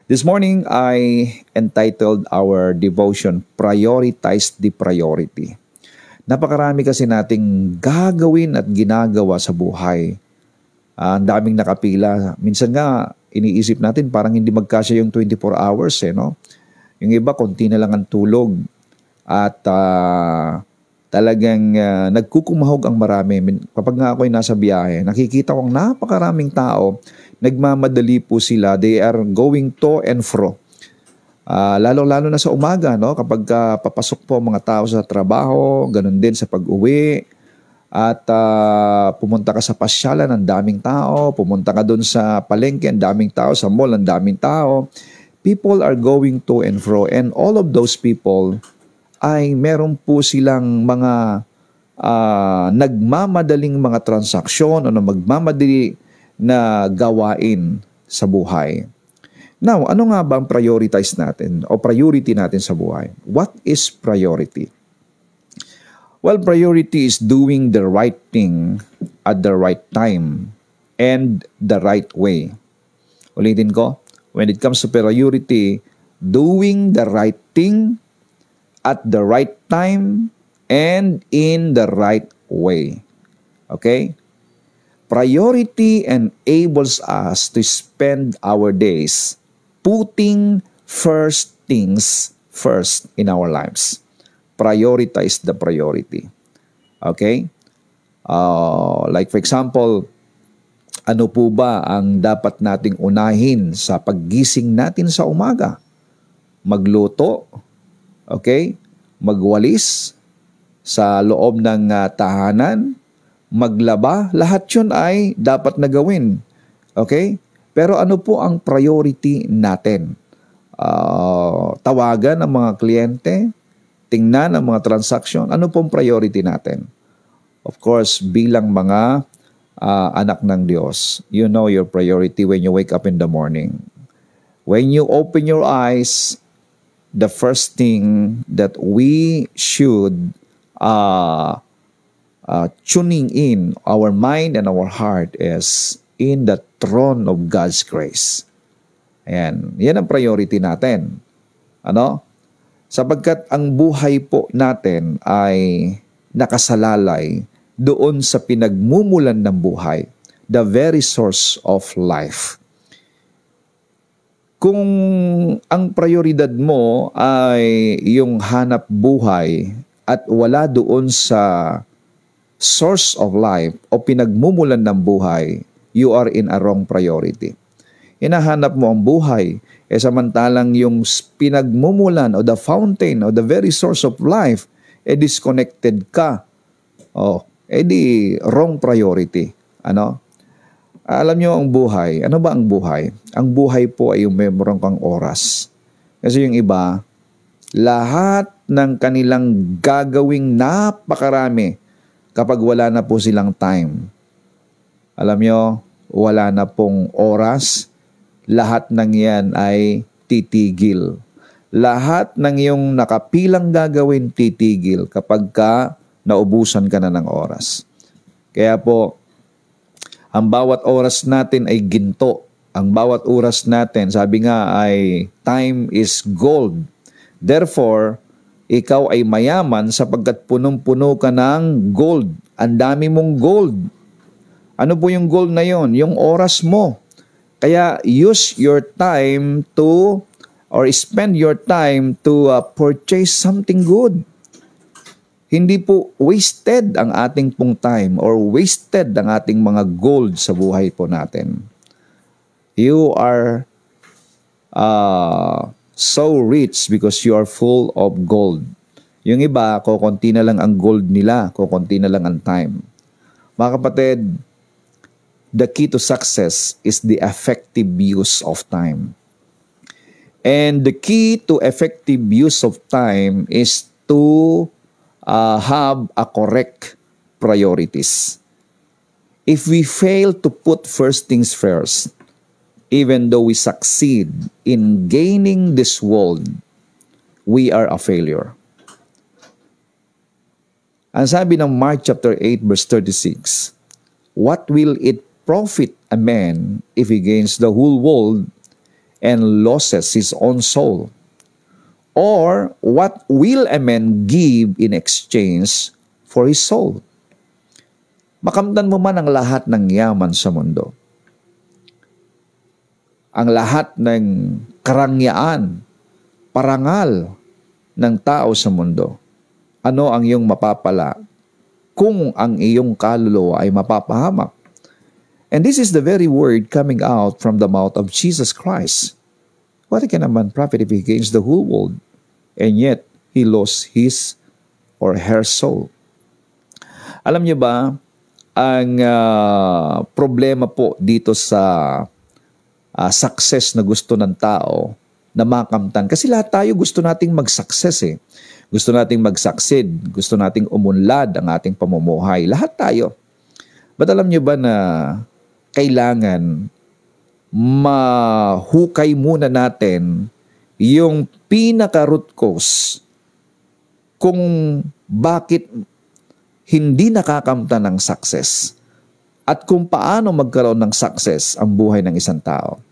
This morning, I entitled our devotion, Prioritize the Priority. Napakarami kasi nating gagawin at ginagawa sa buhay. Ang daming nakapila. Minsan nga, iniisip natin parang hindi magkasya yung 24 hours, no? Yung iba, konti na lang ang tulog. At talagang nagkukumahog ang marami. Kapag nga ako'y nasa biyahe, nakikita kong napakaraming tao, nagmamadali po sila. They are going to and fro. Lalo-lalo na sa umaga, no? Kapag papasok po mga tao sa trabaho, ganun din sa pag-uwi. At pumunta ka sa pasyalan, ang daming tao. Pumunta ka dun sa palengke, ang daming tao. Sa mall, ang daming tao. People are going to and fro. And all of those people ay meron po silang mga nagmamadaling mga transaksyon o magmamadali na gawain sa buhay. Now, ano nga ba ang prioritize natin o priority natin sa buhay? What is priority? Well, priority is doing the right thing at the right time and the right way. Ulitin ko, when it comes to priority, doing the right thing at the right time and in the right way. Okay? Priority enables us to spend our days putting first things first in our lives. Prioritize the priority. Okay? Like for example, ano po ba ang dapat nating unahin sa paggising natin sa umaga? Magluto, okay? Magwalis sa loob ng tahanan, maglaba, lahat yun ay dapat na gawin. Okay? Pero ano po ang priority natin? Tawagan ang mga kliyente, tingnan ang mga transaksyon, ano pong priority natin? Of course, bilang mga anak ng Diyos, you know your priority when you wake up in the morning. When you open your eyes, the first thing that we should tuning in our mind and our heart is in the throne of God's grace. Ayan. Yan ang priority natin. Ano? Sapagkat ang buhay po natin ay nakasalalay doon sa pinagmumulan ng buhay, the very source of life. Kung ang prioridad mo ay yung hanap buhay at wala doon sa source of life o pinagmumulan ng buhay, you are in a wrong priority. Hinahanap mo ang buhay, samantalang yung pinagmumulan o the fountain o the very source of life, disconnected ka. Di wrong priority. Ano? Alam nyo ang buhay. Ano ba ang buhay? Ang buhay po ay yung meron kang oras. Kasi yung iba, lahat ng kanilang gagawing napakarami kapag wala na po silang time. Alam nyo, wala na pong oras. Lahat ng yan ay titigil. Lahat ng iyong nakapilang gagawin titigil kapag naubusan ka na ng oras. Kaya po, ang bawat oras natin ay ginto. Ang bawat oras natin, sabi nga ay time is gold. Therefore, ikaw ay mayaman sapagkat punong-puno ka ng gold. Ang dami mong gold. Ano po yung gold na yon? Yung oras mo. Kaya use your time to or spend your time to purchase something good. Hindi po wasted ang ating pong time or wasted ang ating mga gold sa buhay po natin. You are so rich because you are full of gold. Yung iba, kukunti na lang ang gold nila, kukunti na lang ang time. Mga kapatid, the key to success is the effective use of time. And the key to effective use of time is to have a correct priorities. If we fail to put first things first, even though we succeed in gaining this world, we are a failure. Ang sabi ng Mark chapter 8 verse 36, what will it profit a man if he gains the whole world and loses his own soul? Or what will a man give in exchange for his soul? Makamtan mo man ang lahat ng yaman sa mundo, ang lahat ng karangyaan, parangal ng tao sa mundo, ano ang iyong mapapala kung ang iyong kaluluwa ay mapapahamak? And this is the very word coming out from the mouth of Jesus Christ. What can a man profit if he gains the whole world, and yet he lost his or her soul? Alam niyo ba, ang problema po dito sa success na gusto ng tao na makamtan, kasi lahat tayo gusto nating mag-success eh. Gusto nating mag-succeed, gusto nating umunlad ang ating pamumuhay. Lahat tayo. But alam niyo ba na kailangan mahukay muna natin yung pinaka-root cause kung bakit hindi nakakamtan ng success at kung paano magkaroon ng success ang buhay ng isang tao.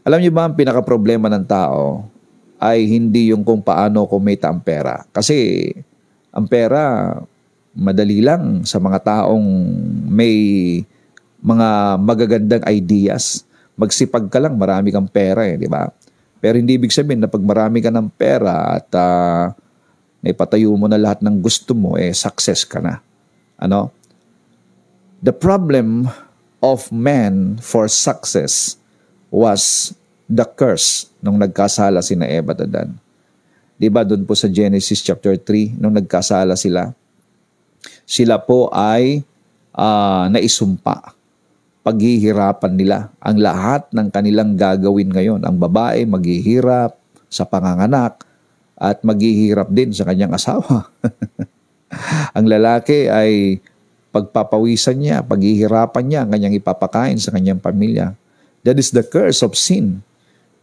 Alam niyo ba ang pinaka-problema ng tao ay hindi yung kung paano kumita ang pera. Kasi ang pera, madali lang sa mga taong may mga magagandang ideas. Magsipag ka lang, marami kang pera di ba? Pero hindi ibig sabihin na pag marami ka ng pera at naipatayo mo na lahat ng gusto mo, success ka na. Ano? The problem of man for success was the curse nung nagkasala sina Eva at Adan. Di ba doon po sa Genesis chapter 3, nung nagkasala sila po ay naisumpa. Paghihirapan nila ang lahat ng kanilang gagawin ngayon. Ang babae maghihirap sa panganganak at maghihirap din sa kanyang asawa. Ang lalaki ay pagpapawisan niya, paghihirapan niya ang kanyang ipapakain sa kanyang pamilya. That is the curse of sin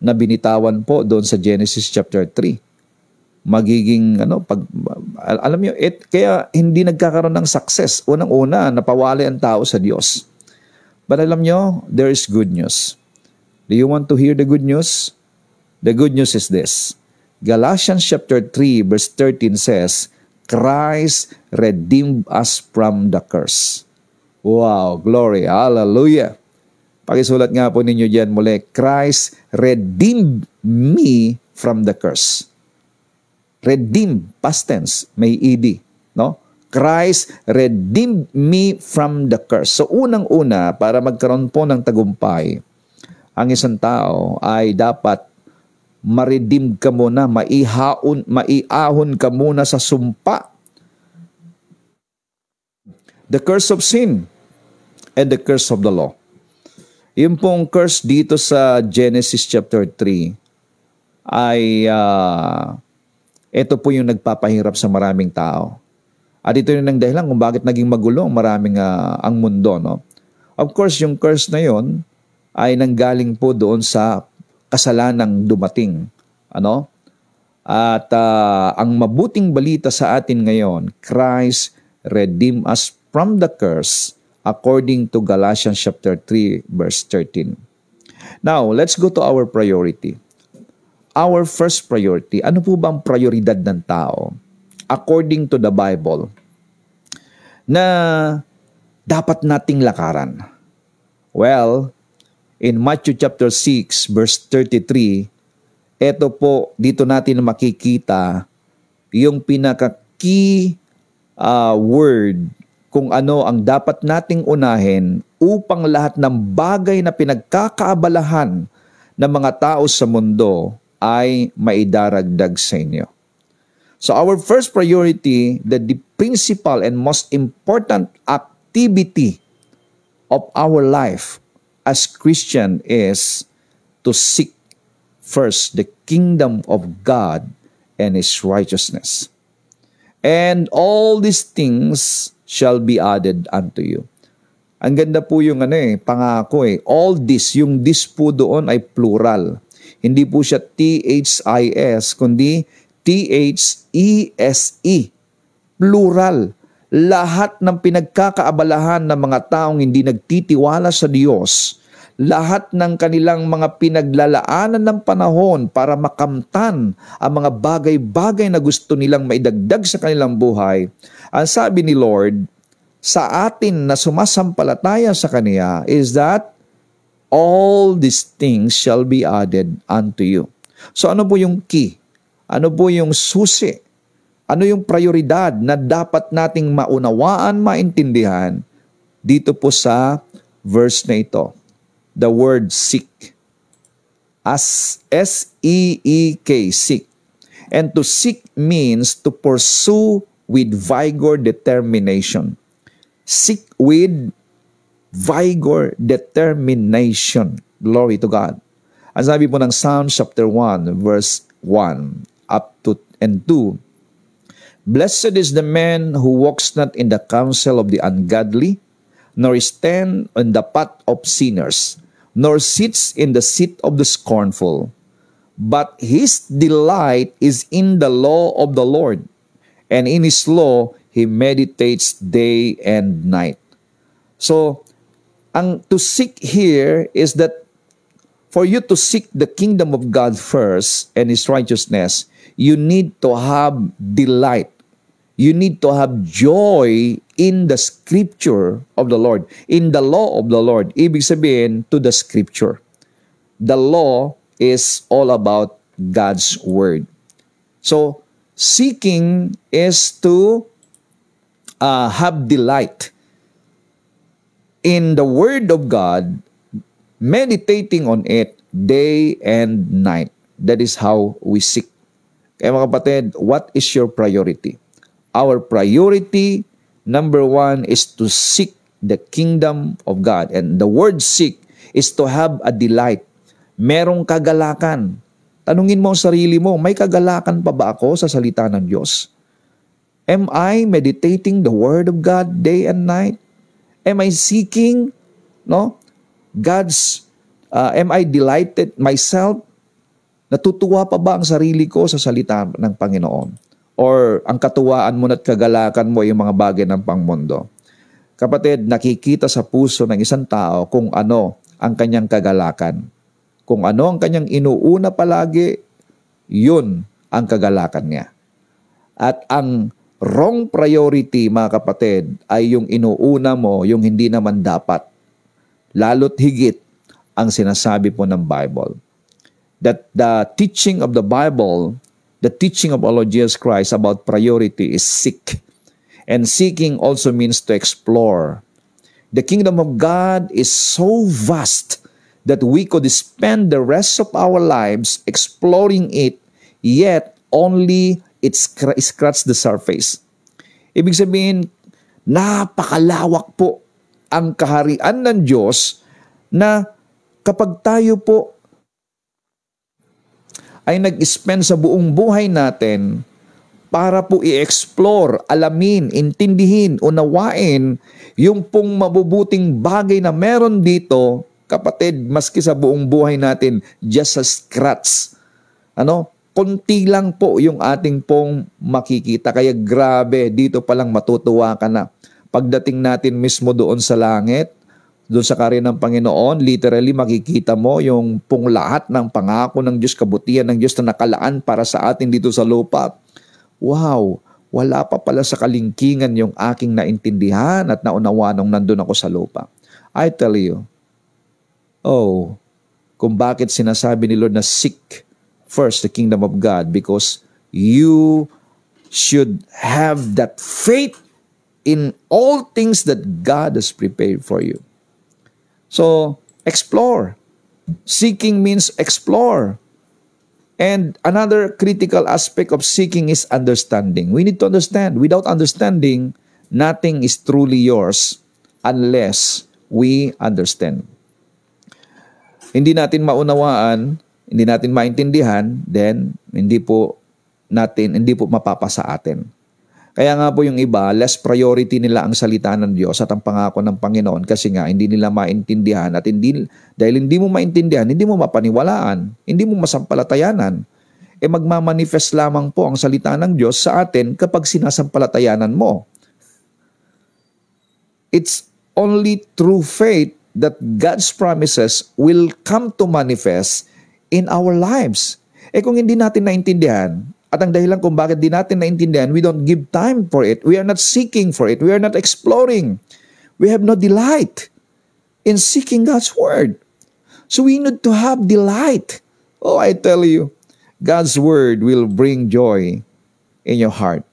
na binitawan po doon sa Genesis chapter 3. Magiging, alam niyo, kaya hindi nagkakaroon ng success. Unang-una, napawali ang tao sa Diyos. But alam niyo, there is good news. Do you want to hear the good news? The good news is this. Galatians chapter 3 verse 13 says, Christ redeemed us from the curse. Wow, glory, hallelujah. Pakisulat nga po ninyo diyan muli, Christ redeemed me from the curse. Redeem, past tense, may ed, no? Christ redeemed me from the curse. So unang-una, para magkaroon po ng tagumpay, ang isang tao ay dapat ma-redeem ka muna, maiahon ka muna sa sumpa. The curse of sin and the curse of the law. Yung pong curse dito sa Genesis chapter 3 ay ito po yung nagpapahirap sa maraming tao. At ito yung dahilan kung bakit naging magulo maraming ang mundo. No? Of course, yung curse na yon ay nanggaling po doon sa kasalanang dumating. Ano? At ang mabuting balita sa atin ngayon, Christ redeemed us from the curse according to Galatians chapter 3 verse 13. Now, let's go to our priority. Our first priority, ano po bang prioridad ng tao according to the Bible na dapat nating lakaran? Well, in Matthew chapter 6 verse 33, ito po dito natin makikita yung pinaka-key word kung ano ang dapat nating unahin upang lahat ng bagay na pinagkakaabalahan ng mga tao sa mundo ay maidaragdag sa inyo. So our first priority, the principal and most important activity of our life as Christian is to seek first the kingdom of God and His righteousness. And all these things shall be added unto you. Ang ganda po yung pangako All this, yung this po doon ay plural. Hindi po siya T-H-I-S, kundi T-H-E-S-E. Plural. Lahat ng pinagkakaabalahan ng mga taong hindi nagtitiwala sa Diyos, lahat ng kanilang mga pinaglalaanan ng panahon para makamtan ang mga bagay-bagay na gusto nilang maidagdag sa kanilang buhay, ang sabi ni Lord sa atin na sumasampalataya sa Kanya is that all these things shall be added unto you. So ano po yung key? Ano po yung susi? Ano yung prioridad na dapat nating maunawaan, maintindihan dito po sa verse na ito? The word seek. As S-E-E-K, seek. And to seek means to pursue with vigor, determination. Seek with vigor, determination. Glory to God. Ang sabi po ng Psalms chapter 1, verse 1 up to and 2, Blessed is the man who walks not in the counsel of the ungodly, nor stand on the path of sinners, nor sits in the seat of the scornful. But his delight is in the law of the Lord, and in his law he meditates day and night. So, ang to seek here is that for you to seek the kingdom of God first and His righteousness, you need to have delight. You need to have joy in the scripture of the Lord, in the law of the Lord. Ibig sabihin, to the scripture. The law is all about God's word. So, seeking is to have delight in the word of God, meditating on it day and night. That is how we seek. Kaya mga kapatid, what is your priority? Our priority, number one, is to seek the kingdom of God. And the word seek is to have a delight. Merong kagalakan. Tanungin mo ang sarili mo, may kagalakan pa ba ako sa salita ng Diyos? Am I meditating the word of God day and night? Am I seeking, am I delighted myself? Natutuwa pa ba ang sarili ko sa salita ng Panginoon? Or ang katuwaan mo at kagalakan mo ay yung mga bagay ng pangmundo? Kapatid, nakikita sa puso ng isang tao kung ano ang kanyang kagalakan. Kung ano ang kanyang inuuna palagi, yun ang kagalakan niya. At ang wrong priority, mga kapatid, ay yung inuuna mo, yung hindi naman dapat. Lalo't higit ang sinasabi po ng Bible. That the teaching of the Bible, the teaching of our Lord Jesus Christ about priority is seek. And seeking also means to explore. The kingdom of God is so vast that we could spend the rest of our lives exploring it, yet only it scratches the surface. Ibig sabihin, napakalawak po ang kaharian ng Diyos na kapag tayo po ay nag-spend sa buong buhay natin para po i-explore, alamin, intindihin, unawain yung pong mabubuting bagay na meron dito, kapatid, maski sa buong buhay natin, just a scratch. Konti lang po yung ating pong makikita. Kaya grabe, dito palang matutuwa ka na. Pagdating natin mismo doon sa langit, doon sa karya ng Panginoon, literally makikita mo yung pong lahat ng pangako ng Diyos, kabutihan ng Diyos na nakalaan para sa atin dito sa lupa. Wow! Wala pa pala sa kalingkingan yung aking naintindihan at naunawa nung nandun ako sa lupa. I tell you, kung bakit sinasabi ni Lord na seek first the kingdom of God, because you should have that faith in all things that God has prepared for you. So, explore. Seeking means explore. And another critical aspect of seeking is understanding. We need to understand. Without understanding, nothing is truly yours unless we understand. Hindi natin maunawaan, hindi natin maintindihan, then hindi po mapapasa atin. Kaya nga po yung iba, less priority nila ang salita ng Diyos at ang pangako ng Panginoon kasi nga hindi nila maintindihan at dahil hindi mo maintindihan, hindi mo mapaniwalaan, hindi mo masampalatayanan. Magmamanifest lamang po ang salita ng Diyos sa atin kapag sinasampalatayanan mo. It's only through faith that God's promises will come to manifest in our lives. Kung hindi natin naintindihan, at ang dahilan kung bakit di natin naintindihan, we don't give time for it. We are not seeking for it. We are not exploring. We have no delight in seeking God's Word. So we need to have delight. Oh, I tell you, God's Word will bring joy in your heart.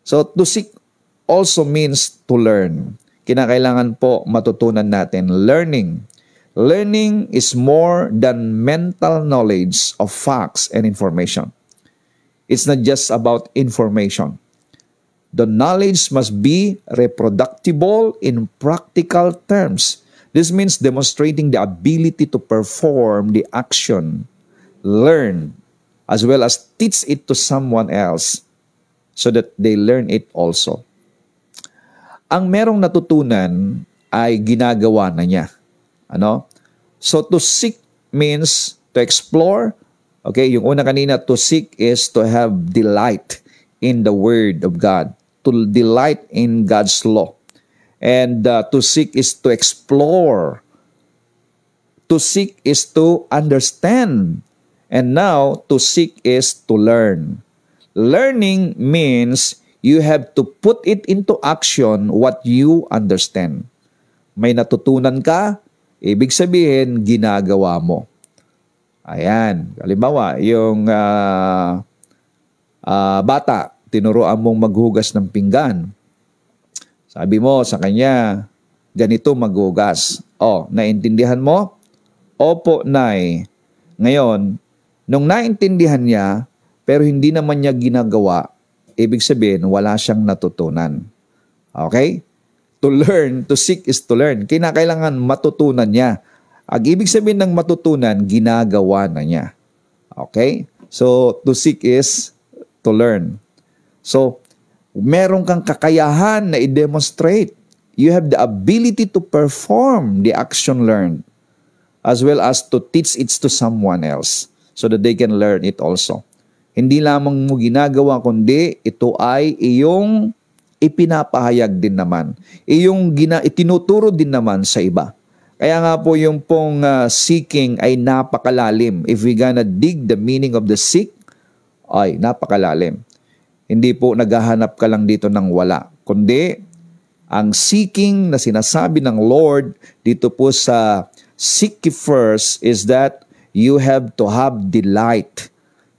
So to seek also means to learn. Kinakailangan po matutunan natin. Learning. Learning is more than mental knowledge of facts and information. It's not just about information. The knowledge must be reproducible in practical terms. This means demonstrating the ability to perform the action, learn, as well as teach it to someone else so that they learn it also. Ang merong natutunan ay ginagawa na niya. So to seek means to explore. Okay, yung una kanina, to seek is to have delight in the Word of God. To delight in God's law. And to seek is to explore. To seek is to understand. And now, to seek is to learn. Learning means you have to put it into action what you understand. May natutunan ka, ibig sabihin, ginagawa mo. Ayan. Halimbawa, yung bata, tinuruan mong maghugas ng pinggan. Sabi mo sa kanya, ganito maghugas. Naintindihan mo? Opo, Nay. Ngayon, nung naintindihan niya, pero hindi naman niya ginagawa, ibig sabihin, wala siyang natutunan. Okay? To learn, to seek is to learn. Kinakailangan matutunan niya. Ang ibig sabihin ng matutunan, ginagawa na niya. Okay? So, to seek is to learn. So, meron kang kakayahan na i-demonstrate. You have the ability to perform the action learned as well as to teach it to someone else so that they can learn it also. Hindi lamang mo ginagawa, kundi ito ay iyong ipinapahayag din naman. Itinuturo din naman sa iba. Kaya nga po yung pong seeking ay napakalalim. If we gonna dig the meaning of the seek, ay napakalalim. Hindi po naghahanap ka lang dito ng wala. Kundi, ang seeking na sinasabi ng Lord dito po sa seek ye first is that you have to have delight.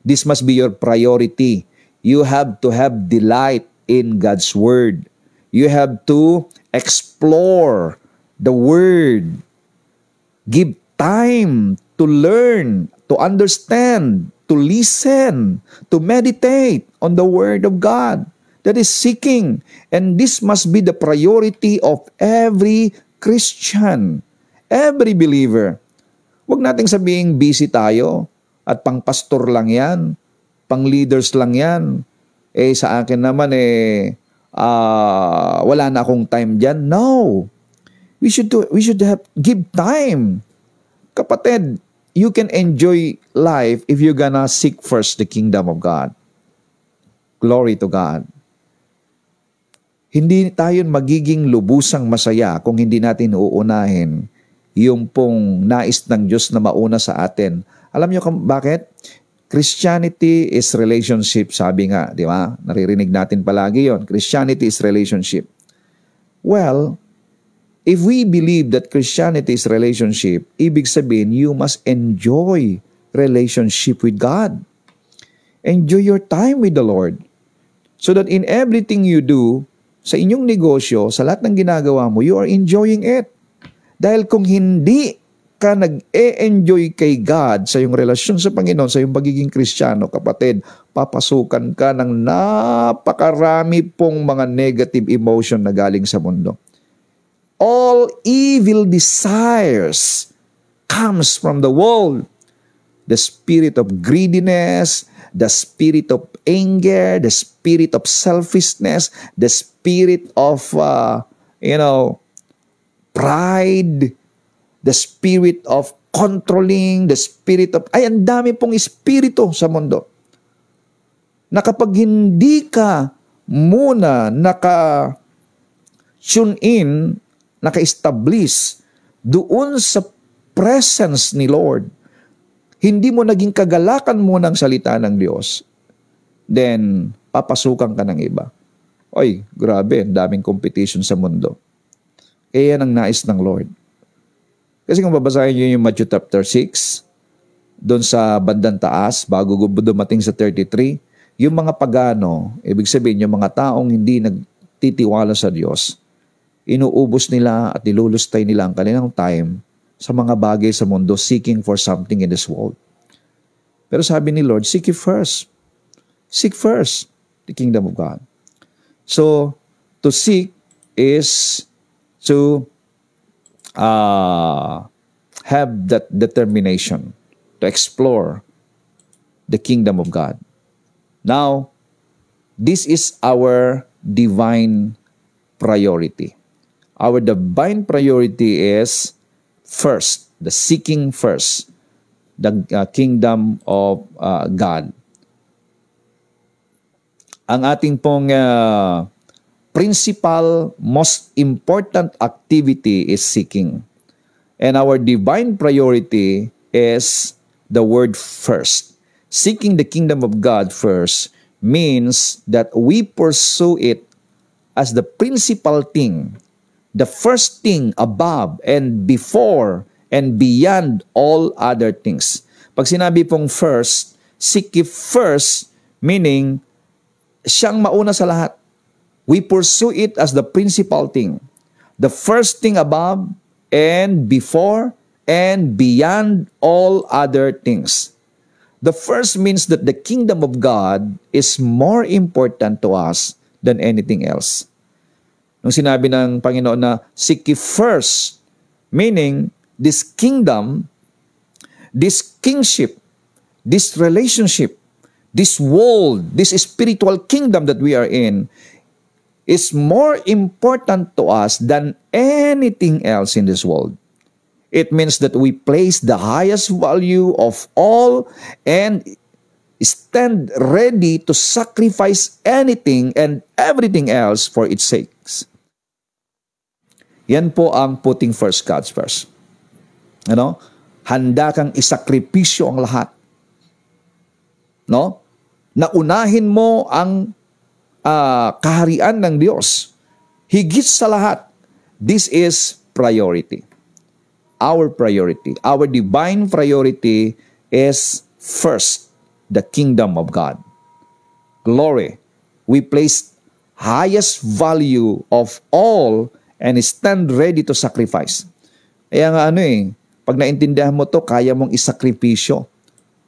This must be your priority. You have to have delight in God's Word. You have to explore the Word. Give time to learn, to understand, to listen, to meditate on the Word of God. That is seeking. And this must be the priority of every Christian, every believer. Huwag nating sabihin busy tayo at pang-pastor lang yan, pang-leaders lang yan. Sa akin naman wala na akong time dyan. No. We should give time. Kapatid, you can enjoy life if you're gonna seek first the kingdom of God. Glory to God. Hindi tayo magiging lubusang masaya kung hindi natin uunahin yung pong nais ng Diyos na mauna sa atin. Alam niyo bakit? Christianity is relationship, sabi nga, di ba? Naririnig natin palagi yon. Christianity is relationship. Well, if we believe that Christianity is relationship, ibig sabihin, you must enjoy relationship with God. Enjoy your time with the Lord. So that in everything you do, sa inyong negosyo, sa lahat ng ginagawa mo, you are enjoying it. Dahil kung hindi ka nag-e-enjoy kay God sa iyong relasyon sa Panginoon, sa iyong pagiging Kristiyano, kapatid, papasukan ka ng napakarami pong mga negative emotion na galing sa mundo. All evil desires comes from the world. The spirit of greediness, the spirit of anger, the spirit of selfishness, the spirit of, pride, the spirit of controlling, the spirit of, ang dami pong espiritu sa mundo. Na kapag hindi ka muna naka-tune in, naka-establish doon sa presence ni Lord, hindi mo naging kagalakan mo ng salita ng Diyos, then papasukan ka ng iba. Oy, grabe, daming competition sa mundo. Kaya yan ang nais ng Lord. Kasi kung babasahin niyo yung Matthew chapter 6, doon sa bandang taas, bago dumating sa 33, yung mga pagano, ibig sabihin yung mga taong hindi nagtitiwala sa Diyos, inuubos nila at nilulustay nila ang kanilang time sa mga bagay sa mundo, seeking for something in this world. Pero sabi ni Lord, seek ye first. Seek first the kingdom of God. So, to seek is to have that determination to explore the kingdom of God. Now, this is our divine priority. Our divine priority is first, the seeking first, the kingdom of God. Ang ating pong principal, most important activity is seeking. And our divine priority is the word first. Seeking the kingdom of God first means that we pursue it as the principal thing, the first thing above and before and beyond all other things. Pag sinabi pong first, seek ye first, meaning siyang mauna sa lahat. We pursue it as the principal thing, the first thing above and before and beyond all other things. The first means that the kingdom of God is more important to us than anything else. Nung sinabi ng Panginoon na seek ye first, meaning this kingdom, this kingship, this relationship, this world, this spiritual kingdom that we are in is more important to us than anything else in this world. It means that we place the highest value of all and stand ready to sacrifice anything and everything else for its sakes. Yan po ang putting first God's first. Ano? Handa kang isakripisyo ang lahat. No? Naunahin mo ang kaharian ng Diyos. Higit sa lahat, this is priority. Our priority, our divine priority is first, the kingdom of God. Glory. We place highest value of all and stand ready to sacrifice. Kaya nga pag naintindihan mo to, kaya mong isakripisyo.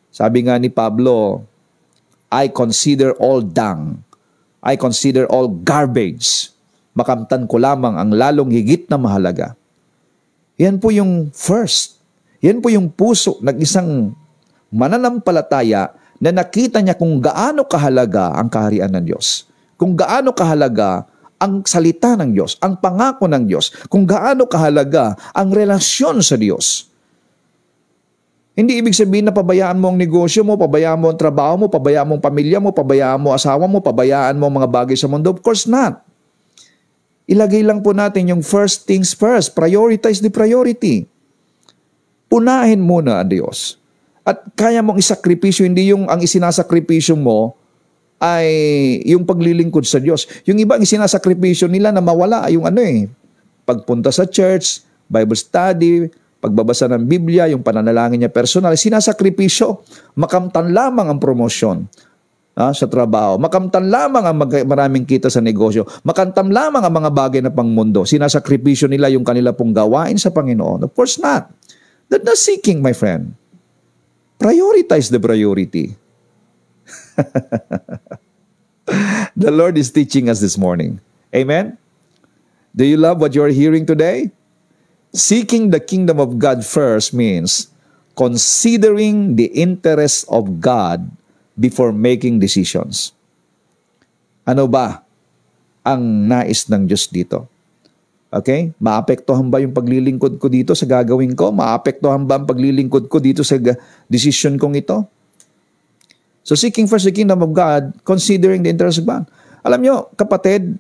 Sabi nga ni Pablo, I consider all dung. I consider all garbage. Makamtan ko lamang ang lalong higit na mahalaga. Yan po yung first. Yan po yung puso ng isang mananampalataya na nakita niya kung gaano kahalaga ang kaharian ng Diyos. Kung gaano kahalaga ang salita ng Diyos, ang pangako ng Diyos, kung gaano kahalaga ang relasyon sa Diyos. Hindi ibig sabihin na pabayaan mo ang negosyo mo, pabayaan mo ang trabaho mo, pabayaan mo ang pamilya mo, pabayaan mo asawa mo, pabayaan mo ang mga bagay sa mundo. Of course not. Ilagay lang po natin yung first things first. Prioritize the priority. Unahin muna ang Diyos. At kaya mong isakripisyo, hindi yung ang isinasakripisyo mo ay yung paglilingkod sa Diyos. Yung iba ang isinasakripisyo nila na mawala yung pagpunta sa church, Bible study, pagbabasa ng Biblia, yung pananalangin niya personal, sinasakripisyo. Makamtan lamang ang promosyon sa trabaho. Makamtan lamang ang maraming kita sa negosyo. Makamtan lamang ang mga bagay na pangmundo. Sinasakripisyo nila yung kanila pong gawain sa Panginoon. Of course not. That's not seeking, my friend. Prioritize the priority. The Lord is teaching us this morning. Amen? Do you love what you're hearing today? Seeking the kingdom of God first means considering the interests of God before making decisions. Ano ba ang nais ng Diyos dito? Okay? Maapektuhan ba yung paglilingkod ko dito sa gagawin ko? Maapektuhan ba ang paglilingkod ko dito sa decision kong ito? So seeking first the kingdom of God, considering the interests of God. Alam nyo, kapatid,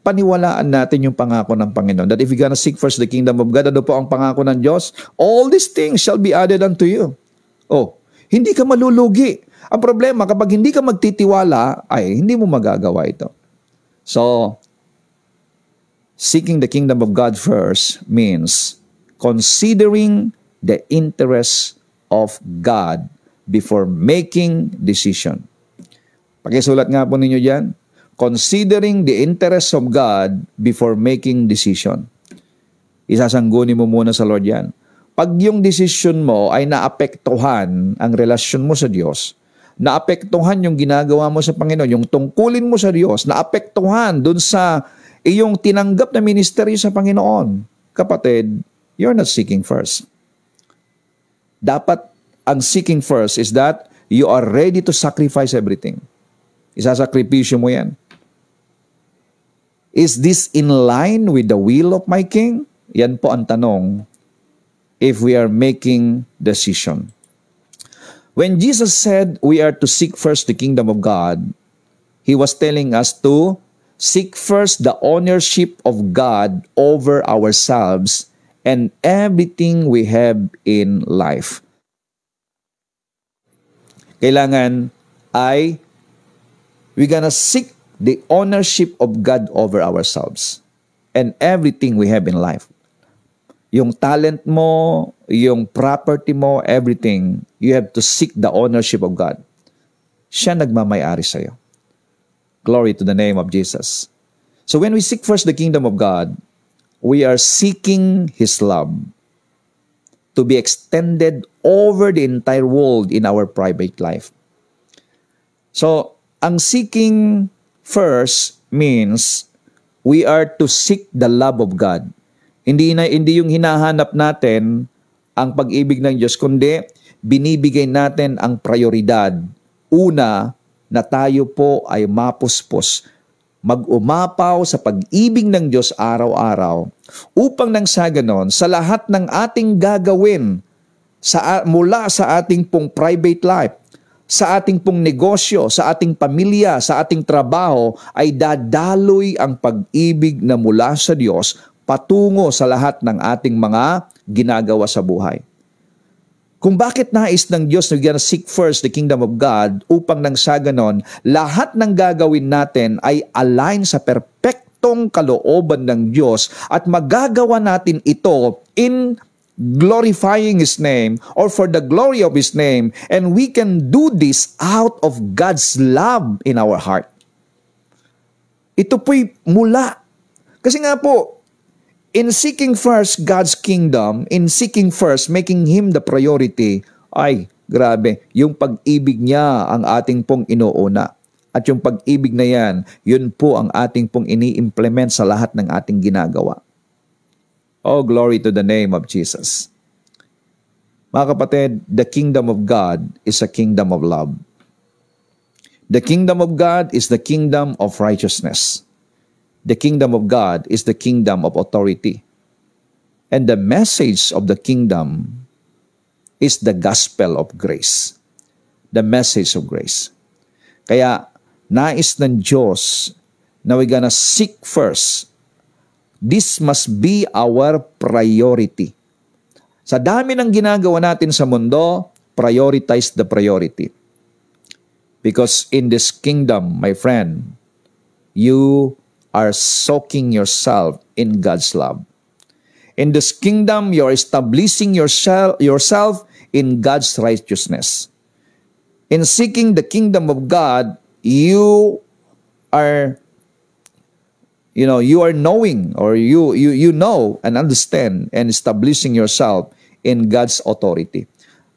paniwalaan natin yung pangako ng Panginoon. That if you're gonna seek first the kingdom of God, ano po ang pangako ng Diyos? All these things shall be added unto you. Oh, hindi ka malulugi. Ang problema, kapag hindi ka magtitiwala, ay hindi mo magagawa ito. So, seeking the kingdom of God first means considering the interests of God before making decision. Pakisulat nga po ninyo dyan. Considering the interests of God before making decision. Isasangguni mo muna sa Lord yan. Pag yung decision mo ay naapektuhan ang relasyon mo sa Diyos, naapektuhan yung ginagawa mo sa Panginoon, yung tungkulin mo sa Diyos, naapektuhan dun sa iyong tinanggap na ministeryo sa Panginoon, kapatid, you're not seeking first. Dapat ang seeking first is that you are ready to sacrifice everything. Isasakripisyo mo yan. Is this in line with the will of my King? Yan po ang tanong if we are making decision. When Jesus said we are to seek first the kingdom of God, He was telling us to seek first the ownership of God over ourselves and everything we have in life. Kailangan ay we're gonna seek the ownership of God over ourselves and everything we have in life. Yung talent mo, yung property mo, everything, you have to seek the ownership of God. Siya nagmamayari sa'yo. Glory to the name of Jesus. So when we seek first the kingdom of God, we are seeking His love to be extended over the entire world in our private life. So, ang seeking first means we are to seek the love of God. Hindi yung hinahanap natin ang pag-ibig ng Diyos, kundi binibigay natin ang prioridad. Una, na tayo po ay mapuspos, mag-umapaw sa pag-ibig ng Diyos araw-araw, upang nang sa ganon, sa lahat ng ating gagawin, mula sa ating pong private life, sa ating pong negosyo, sa ating pamilya, sa ating trabaho, ay dadaloy ang pag-ibig na mula sa Diyos patungo sa lahat ng ating mga ginagawa sa buhay. Kung bakit nais ng Diyos na we're gonna seek first the kingdom of God upang nang sa ganon, lahat ng gagawin natin ay align sa perpektong kalooban ng Diyos at magagawa natin ito in glorifying His name or for the glory of His name, and we can do this out of God's love in our heart. Ito po'y mula. Kasi nga po, in seeking first God's kingdom, in seeking first, making Him the priority, ay, grabe, yung pag-ibig niya ang ating pong inuuna. At yung pag-ibig na yan, yun po ang ating pong ini-implement sa lahat ng ating ginagawa. Oh, glory to the name of Jesus. Mga kapatid, the kingdom of God is a kingdom of love. The kingdom of God is the kingdom of righteousness. The kingdom of God is the kingdom of authority. And the message of the kingdom is the gospel of grace. The message of grace. Kaya, nais ng Diyos na we're gonna seek first. This must be our priority. Sa dami ng ginagawa natin sa mundo, prioritize the priority. Because in this kingdom, my friend, you are soaking yourself in God's love. In this kingdom, you are establishing yourself in God's righteousness. In seeking the kingdom of God, you are knowing, or you know and understand and establishing yourself in God's authority.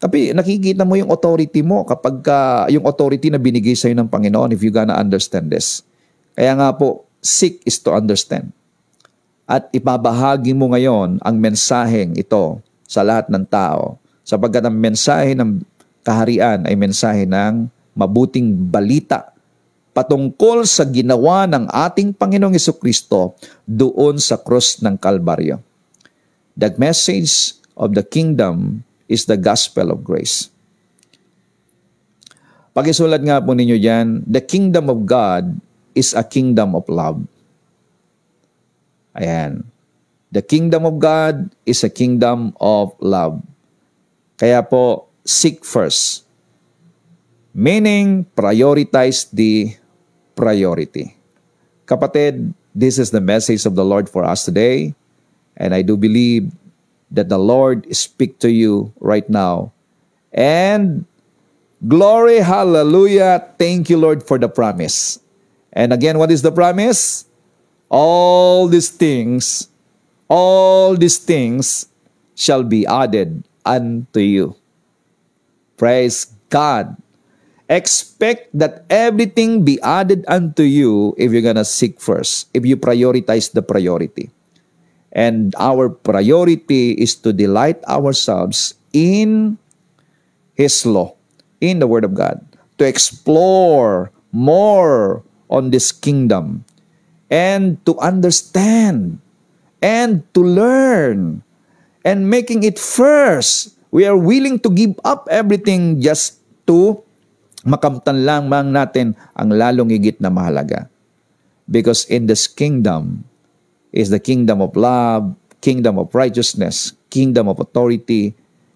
Tapi nakikita mo yung authority mo kapag yung authority na binigay sa'yo ng Panginoon, if you gonna understand this. Kaya nga po, seek is to understand. At ipabahagi mo ngayon ang mensaheng ito sa lahat ng tao, sapagkat ang mensahe ng kaharian ay mensahe ng mabuting balita patungkol sa ginawa ng ating Panginoong Jesucristo doon sa krus ng Kalbaryo. The message of the kingdom is the gospel of grace. Pakisulat nga po ninyo dyan, the kingdom of God is a kingdom of love. Ayan. The kingdom of God is a kingdom of love. Kaya po, seek first. Meaning, prioritize the priority. Kapatid, this is the message of the Lord for us today. And I do believe that the Lord speak to you right now. And glory, hallelujah. Thank you, Lord, for the promise. And again, what is the promise? All these things shall be added unto you. Praise God. Expect that everything be added unto you if you're gonna seek first, if you prioritize the priority. And our priority is to delight ourselves in His law, in the Word of God, to explore more on this kingdom, and to understand, and to learn, and making it first. We are willing to give up everything just to makamtan lamang natin ang lalong higit na mahalaga. Because in this kingdom is the kingdom of love, kingdom of righteousness, kingdom of authority,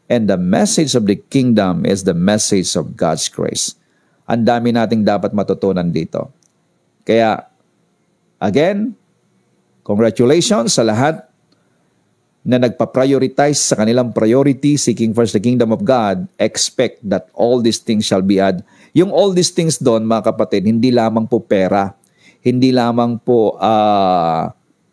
and the message of the kingdom is the message of God's grace. Ang dami nating dapat matutunan dito. Kaya, again, congratulations sa lahat na nagpa-prioritize sa kanilang priority, seeking first the kingdom of God. Expect that all these things shall be added. Yung all these things doon, mga kapatid, hindi lamang po pera, hindi lamang po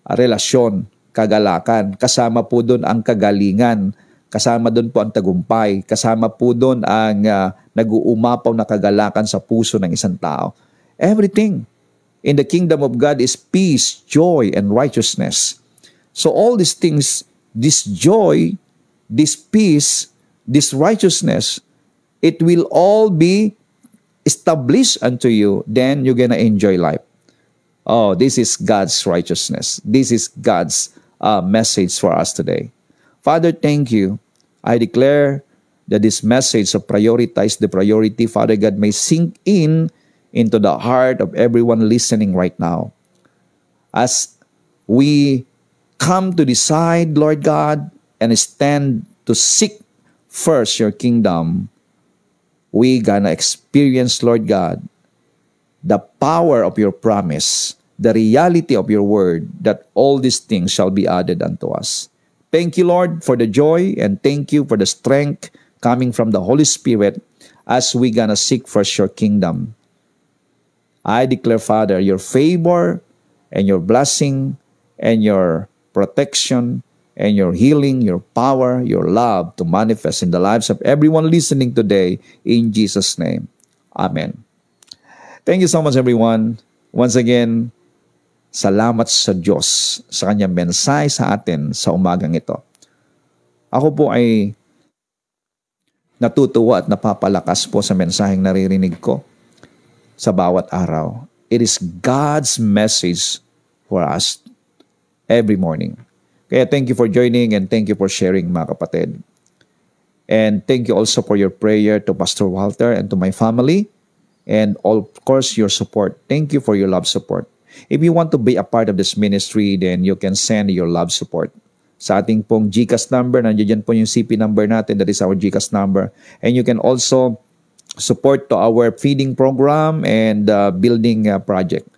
relasyon, kagalakan. Kasama po doon ang kagalingan, kasama doon po ang tagumpay, kasama po doon ang nag-uumapaw na kagalakan sa puso ng isang tao. Everything in the kingdom of God is peace, joy, and righteousness. So all these things, this joy, this peace, this righteousness, it will all be established unto you. Then you're gonna enjoy life. Oh, this is God's righteousness. This is God's message for us today. Father, thank you. I declare that this message of prioritize the priority, Father God, may sink in into the heart of everyone listening right now. As we come to decide, Lord God, and stand to seek first your kingdom, we gonna experience, Lord God, the power of your promise, the reality of your word, that all these things shall be added unto us. Thank you, Lord, for the joy, and thank you for the strength coming from the Holy Spirit as we gonna seek first your kingdom. I declare, Father, your favor and your blessing and your protection and your healing, your power, your love to manifest in the lives of everyone listening today in Jesus' name. Amen. Thank you so much, everyone. Once again, salamat sa Diyos sa kanyang mensahe sa atin sa umagang ito. Ako po ay natutuwa at napapalakas po sa mensaheng naririnig ko sa bawat araw. It is God's message for us every morning. Kaya thank you for joining and thank you for sharing, mga kapatid. And thank you also for your prayer to Pastor Walter and to my family. And of course, your support. Thank you for your love support. If you want to be a part of this ministry, then you can send your love support. Sa ating pong GCash number, nandiyan po yung CP number natin, that is our GCash number. And you can also support to our feeding program and building project.